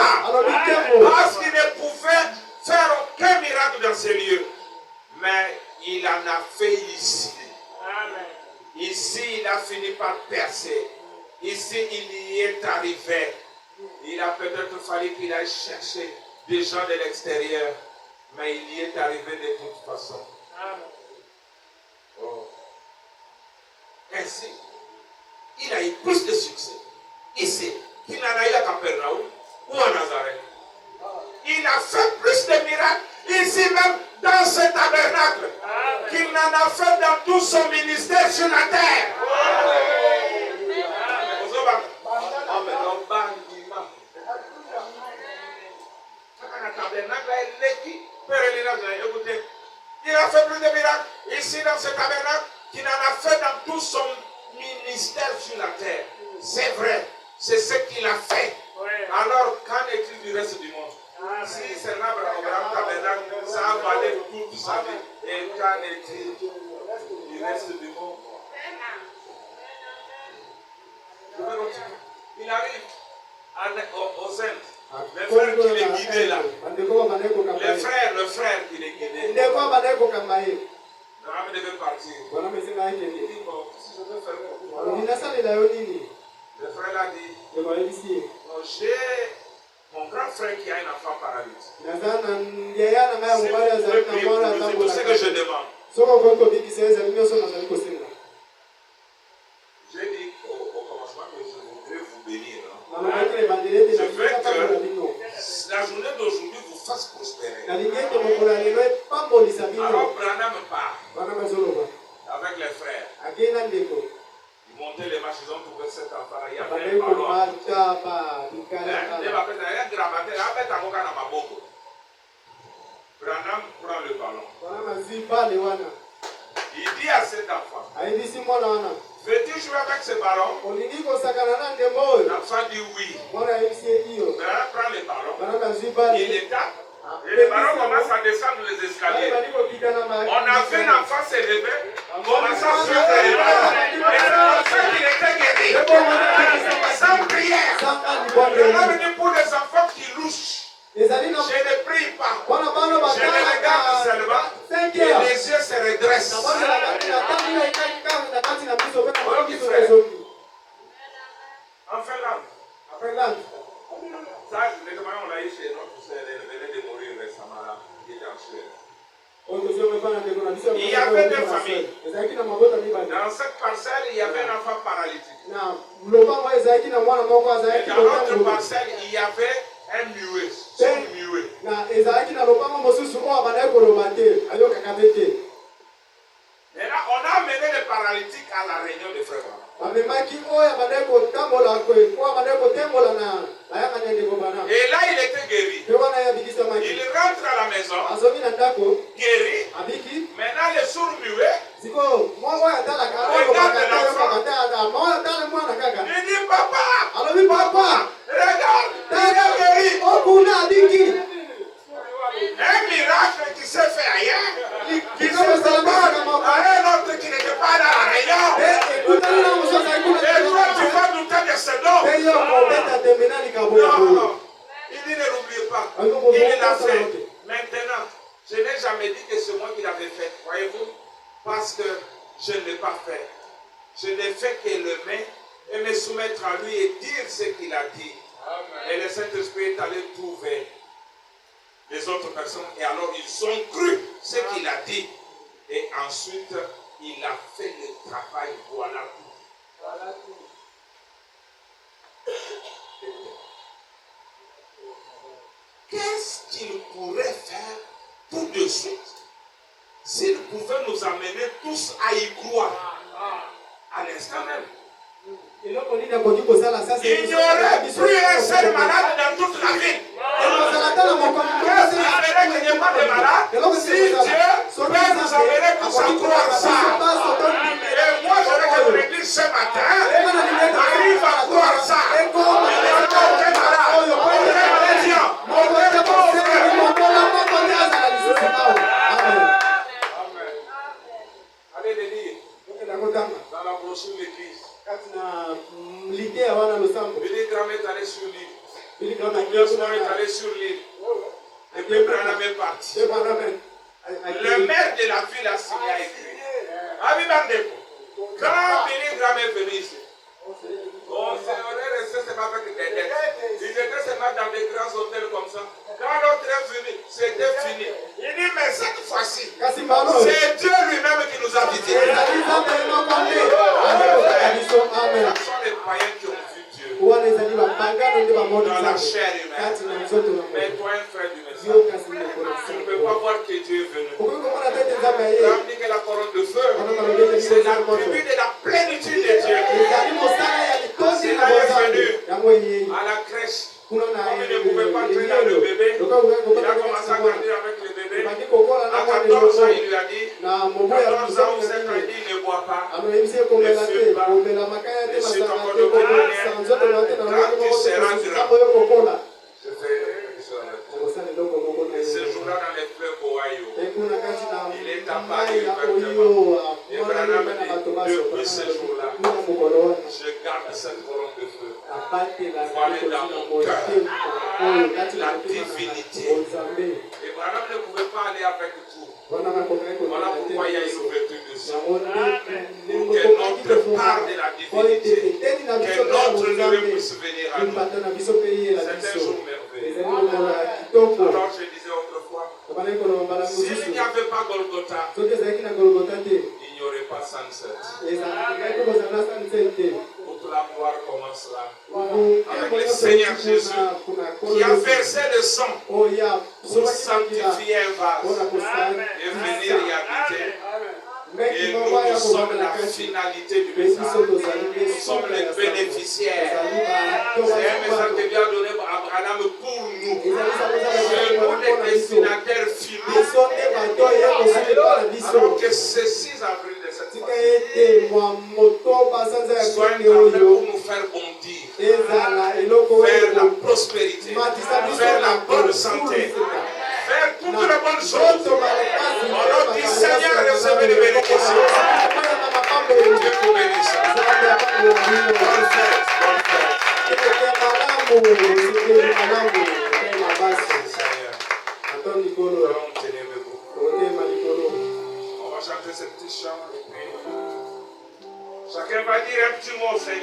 Speaker 1: Parce qu'il ne pouvait faire aucun miracle dans ces lieux. Mais il en a fait ici. Ici, il a fini par percer. Ici, il y est arrivé. Il a peut-être fallu qu'il aille chercher des gens de l'extérieur, mais il y est arrivé de toute façon. Oh. Ainsi, il a eu plus de succès ici qu'il n'en a eu à Capernaum ou à Nazareth. Il a fait plus de miracles ici même dans ce tabernacle qu'il n'en a fait dans tout son ministère sur la terre. Il a fait plus de miracles ici dans ce tabernacle qu'il en a fait dans tout son ministère sur la terre. C'est vrai, c'est ce qu'il a fait. Alors, qu'en est-il du reste du monde? Si seulement Abraham tabernacle, ça a valu toute sa vie. Et qu'en est-il du reste du monde? Je vais continuer. Il arrive aux Indes. Le frère qui les guidait là. Le frère qui les guidait. Abraham devait partir. Il dit, bon, si je veux faire quoi? Le frère l'a dit, j'ai mon grand frère qui a un enfant paralytique. C'est tout ce que je demande. J'ai dit au commencement que je voudrais vous bénir. Je veux que la journée d'aujourd'hui vous fasse prospérer. Alors Branham part avec les frères. Ils montaient les marches, ils ont trouvé cet enfant-là. Il y avait un ballon. Branham prend le ballon. Il dit à cet enfant, veux-tu jouer avec ce ballon? L'enfant dit oui. Branham prend le ballon. Il les tape. Et le ballon commence à descendre les escaliers. On a vu l'enfant se lever, commencer à faire les ballons. Et c'est comme ça qu'il était guéri. Sans prière. Branham dit pour les enfants qui louchent, je ne prie pas. Je les regarde seulement et les yeux se redressent. En Finlande. Ça, les témoins, on l'a eu chez notre sœur, elle venait de mourir récemment là. Il était en Suède. Il y avait deux familles. Dans cette parcelle, il y avait un enfant paralytique. Et dans l'autre parcelle, il y avait un muet. Et là, on a amené les paralytiques à la réunion de frères. Et là, il était guéri. Il rentre à la maison, guéri. Maintenant, les sourds muets regardent l'enfant. Il dit, papa, regarde, il est guéri. Un miracle qui s'est fait ailleurs, qui ne se fait pas à un autre qui n'était pas dans la réunion. Et toi, tu vas douter de ce don. Non. Il dit, ne l'oubliez pas. Il l'a fait. Maintenant, je n'ai jamais dit que c'est moi qui l'avais fait. Voyez-vous? Parce que je ne l'ai pas fait. Je n'ai fait que le mettre et me soumettre à lui et dire ce qu'il a dit. Amen. Et le Saint-Esprit est allé trouver les autres personnes et alors ils ont cru ce qu'il a dit et ensuite il a fait le travail. Voilà tout. Qu'est-ce qu'il pourrait faire tout de suite s'il pouvait nous amener tous à y croire à l'instant même? Il n'y aurait plus un seul malade dans toute la ville. Qu'est-ce qui ferait qu'il n'y ait pas de malade? Si Dieu peut nous amener tous à croire ça. Et moi, je voudrais que vous me dites ce matin, arrive à croire ça. Il n'y aura aucun malade, aucun médecin, aucun pauvre. Allez les lire dans la brochure de l'église. Billy Graham est allé sur l'île. Billy Graham est allé sur l'île. Et puis Branham est parti. Le maire de la ville a signé à écrire. Quand Billy Graham est venu ici, on est resté seulement avec des dettes. Ils étaient seulement dans des grands hôtels comme ça. Quand l'autre est venu, c'était fini. Il dit, mais cette fois-ci, c'est Dieu lui-même qui nous a visités.
Speaker 2: Amen.
Speaker 1: Ce sont les païens qui ont vu Dieu
Speaker 2: wana ezali bapagano nde bamoni
Speaker 1: dans la
Speaker 2: nzambe
Speaker 1: chair humaine.
Speaker 2: kati na nzoto na
Speaker 1: Mais
Speaker 2: moto
Speaker 1: toi, un frère du
Speaker 2: yo
Speaker 1: message,
Speaker 2: kasi ndeko na
Speaker 1: tu ne peux pas voir que Dieu est venu.
Speaker 2: okoki komona tete nzambe aye
Speaker 1: Ramener que la colonne de feu,
Speaker 2: c'est
Speaker 1: c'est l'attribut de la plénitude de Dieu.
Speaker 2: ezali mosala ya litondi na
Speaker 1: Cela est
Speaker 2: bozambe
Speaker 1: venu
Speaker 2: yango eyei
Speaker 1: à la crèche.
Speaker 2: kuna na
Speaker 1: Comme il ne pouvait pas entrer dans le bébé, il a commencé à grandir avec le bébé.
Speaker 2: ebandi kokola na
Speaker 1: À
Speaker 2: mwana
Speaker 1: 14 ans,
Speaker 2: elongo
Speaker 1: il lui a dit,
Speaker 2: na mobu ya
Speaker 1: 14 ans ou 7 ans, il dit, ne bois pas.
Speaker 2: anoyebisi ekomela te komela makaya te masanga te kokolisa nzoto na te na ntango yo kokola
Speaker 1: Je fais quelque chose avec toi.
Speaker 2: okosala eloko moko na
Speaker 1: Et ce
Speaker 2: yo
Speaker 1: jour-là, dans les fleuves Ohio,
Speaker 2: ekuna kati na
Speaker 1: il est
Speaker 2: mai
Speaker 1: apparu
Speaker 2: ya
Speaker 1: ouvertement.
Speaker 2: oyo
Speaker 1: Et Branham dit, depuis ce jour-là,
Speaker 2: kuna mokolo wana
Speaker 1: je garde cette colonne de feu.
Speaker 2: abatela
Speaker 1: Voilà dans mon cœur.
Speaker 2: oyo kati na
Speaker 1: La
Speaker 2: motema
Speaker 1: divinité.
Speaker 2: na nzambe
Speaker 1: Et Branham ne pouvait pas aller avec tout.
Speaker 2: wana nakomaki
Speaker 1: Voilà
Speaker 2: kokende
Speaker 1: pourquoi il y a une
Speaker 2: te
Speaker 1: ouverture dessus.
Speaker 2: yango
Speaker 1: Pour que notre part de la divinité, que notre Dieu puisse venir à nous.
Speaker 2: lipata na biso mpe yela
Speaker 1: C'est un
Speaker 2: biso
Speaker 1: jour merveilleux.
Speaker 2: ezali mokolo ya kitoko
Speaker 1: Alors je disais autrefois,
Speaker 2: tobandaki koloba mbala
Speaker 1: s'il
Speaker 2: mosusu
Speaker 1: n'y avait pas Golgotha,
Speaker 2: soki ezalaki na golgota te
Speaker 1: il n'y aurait pas sunset.
Speaker 2: ezalaki kozala na sansel te
Speaker 1: Toute la gloire commence là.
Speaker 2: avec
Speaker 1: le Seigneur Jésus qui a versé le sang
Speaker 2: oya
Speaker 1: pour sanctifier un vase et venir y habiter. Et nous sommes la finalité du message. Nous sommes les bénéficiaires. C'est un message que Dieu a donné à Abraham pour nous. C'est nous les destinataires finaux. Alors que ce 6 avril de cette année soit un appel pour nous faire bondir, faire la prospérité, faire la bonne santé, faire toutes les bonnes choses. Au nom du Seigneur, recevez les bénédictions. Que Dieu vous bénisse. Bonne fête, bonne fête. Donc, tenez-vous. On va chanter ce petit chant et puis chacun va dire un petit mot au Seigneur.